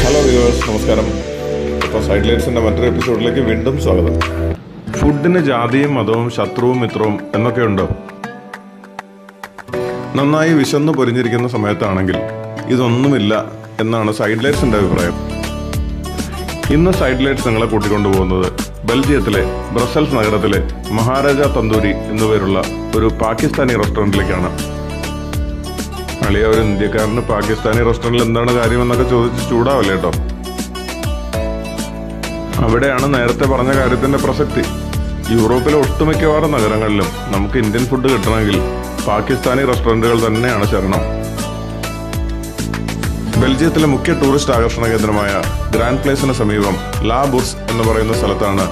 Hello viewers, നമസ്കാരം. ഇപ്പോൾ side ലൈറ്റ്സിൻ്റെ മറ്റൊരു എപ്പിസോഡിലേക്ക് വീണ്ടും സ്വാഗതം. ഫുഡിന് ജാതിയും മതവും ശത്രുവും മിത്രവും എന്നൊക്കെയുണ്ടോ? നന്നായി വിശന്നു പൊരിഞ്ഞിരിക്കുന്ന സമയത്താണെങ്കിൽ ഇതൊന്നുമില്ല എന്നാണ് സൈഡ് ലൈറ്റ്സിൻ്റെ അഭിപ്രായം. ഇന്ന് സൈഡ് ലൈറ്റ്സ് നിങ്ങളെ കൂട്ടിക്കൊണ്ടുപോകുന്നത് ബെൽജിയത്തിലെ ബ്രസൽസ് നഗരത്തിലെ മഹാരാജ തന്തൂരി എന്നുപേരുള്ള ഒരു പാകിസ്ഥാനി റെസ്റ്റോറൻറ്റിലേക്കാണ്. അളിയ, ഒരു ഇന്ത്യക്കാരന് പാകിസ്ഥാനി റെസ്റ്റോറൻറ്റിൽ എന്താണ് കാര്യമെന്നൊക്കെ ചോദിച്ച് ചൂടാവല്ലേ കേട്ടോ. അവിടെയാണ് നേരത്തെ പറഞ്ഞ കാര്യത്തിന്റെ പ്രസക്തി. യൂറോപ്പിലെ ഒട്ടുമിക്കവാറും നഗരങ്ങളിലും നമുക്ക് ഇന്ത്യൻ ഫുഡ് കിട്ടണമെങ്കിൽ പാകിസ്ഥാനി റെസ്റ്റോറൻറ്റുകൾ തന്നെയാണ് ശരണം. ബെൽജിയത്തിലെ മുഖ്യ ടൂറിസ്റ്റ് ആകർഷണ കേന്ദ്രമായ ഗ്രാൻഡ് പ്ലേസിന് സമീപം ലാ ബുർസ് എന്ന് പറയുന്ന സ്ഥലത്താണ്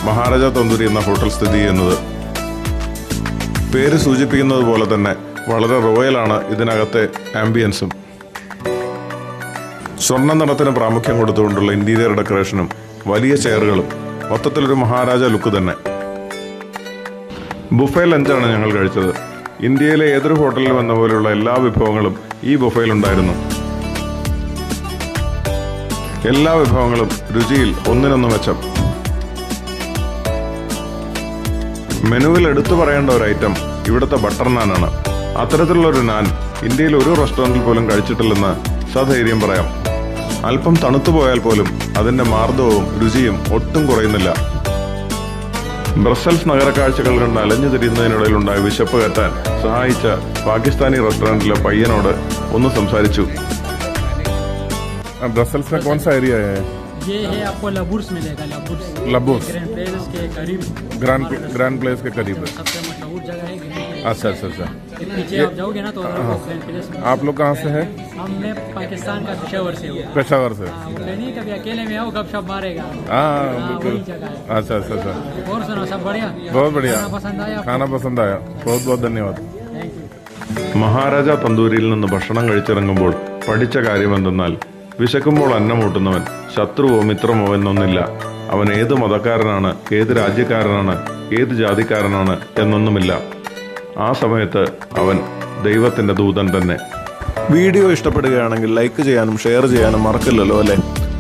മഹാരാജ തന്തൂരി എന്ന ഹോട്ടൽ സ്ഥിതി ചെയ്യുന്നത്. പേര് സൂചിപ്പിക്കുന്നത് പോലെ തന്നെ വളരെ റോയലാണ് ഇതിനകത്തെ ആംബിയൻസും. സ്വർണ്ണ നിറത്തിന് പ്രാമുഖ്യം കൊടുത്തുകൊണ്ടുള്ള ഇന്റീരിയർ ഡെക്കറേഷനും വലിയ ചെയറുകളും, മൊത്തത്തിലൊരു മഹാരാജ ലുക്ക് തന്നെ. ബുഫേ ലഞ്ചാണ് ഞങ്ങൾ കഴിച്ചത്. ഇന്ത്യയിലെ ഏതൊരു ഹോട്ടലിൽ വന്ന പോലെയുള്ള എല്ലാ വിഭവങ്ങളും ഈ ബുഫേയിലുണ്ടായിരുന്നു. എല്ലാ വിഭവങ്ങളും രുചിയിൽ ഒന്നിനൊന്ന് മെച്ചം. മെനുവിൽ എടുത്തു പറയേണ്ട ഒരു ഐറ്റം ഇവിടുത്തെ ബട്ടർ നാനാണ്. അത്തരത്തിലുള്ളൊരു നാൻ ഇന്ത്യയിൽ ഒരു റെസ്റ്റോറൻറ്റിൽ പോലും കഴിച്ചിട്ടില്ലെന്ന് സധൈര്യം പറയാം. അല്പം തണുത്തു പോയാൽ പോലും അതിന്റെ മാർദ്ദവവും രുചിയും ഒട്ടും കുറയുന്നില്ല. ബ്രസൽസ് നഗരക്കാഴ്ചകൾ കണ്ട് അലഞ്ഞു തിരിയുന്നതിനിടയിലുണ്ടായ വിശപ്പ് കയറ്റാൻ സഹായിച്ച പാകിസ്ഥാനി റെസ്റ്റോറൻറ്റിലെ പയ്യനോട് ഒന്ന് സംസാരിച്ചു. ब्रसल्स में कौन सा एरिया है? ये है आपको लाबुर्स मिलेगा। लाबुर्स ग्रैंड प्लेस के करीब, ग्रैंड प्लेस के करीब है। सबसे मशहूर जगह है ग्रैंड प्लेस। अच्छा। पीछे आप जाओगे ना तो ग्रैंड प्लेस में। आप लोग कहाँ से है? मैं पाकिस्तान का पेशावर से हूँ। पेशावर से? नहीं, कभी अकेले में आओ, गपशप मारेगा। हाँ, बिल्कुल। अच्छा। और सुनो, सब बढ़िया? बहुत बढ़िया। खाना पसंद आया? बहुत धन्यवाद. മഹാരാജ തന്തൂരിയിൽ നിന്ന് ഭക്ഷണം കഴിച്ചിറങ്ങുമ്പോൾ പഠിച്ച കാര്യമെന്തെന്നാൽ, വിശക്കുമ്പോൾ അന്നമൂട്ടുന്നവൻ ശത്രുവോ മിത്രമോ എന്നൊന്നില്ല. അവൻ ഏത് മതക്കാരനാണ്, ഏത് രാജ്യക്കാരനാണ്, ഏത് ജാതിക്കാരനാണ് എന്നൊന്നുമില്ല. ആ സമയത്ത് അവൻ ദൈവത്തിന്റെ ദൂതൻ തന്നെ. വീഡിയോ ഇഷ്ടപ്പെടുകയാണെങ്കിൽ ലൈക്ക് ചെയ്യാനും ഷെയർ ചെയ്യാനും മറക്കില്ലല്ലോ അല്ലേ?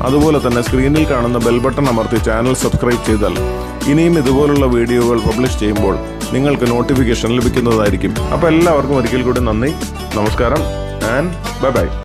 അതുപോലെ തന്നെ സ്ക്രീനിൽ കാണുന്ന ബെൽ ബട്ടൺ അമർത്തി ചാനൽ സബ്സ്ക്രൈബ് ചെയ്താൽ ഇനിയും ഇതുപോലുള്ള വീഡിയോകൾ പബ്ലിഷ് ചെയ്യുമ്പോൾ നിങ്ങൾക്ക് നോട്ടിഫിക്കേഷൻ ലഭിക്കുന്നതായിരിക്കും. അപ്പോൾ എല്ലാവർക്കും ഒരിക്കൽ കൂടി നന്ദി, നമസ്കാരം ആൻഡ് ബൈ.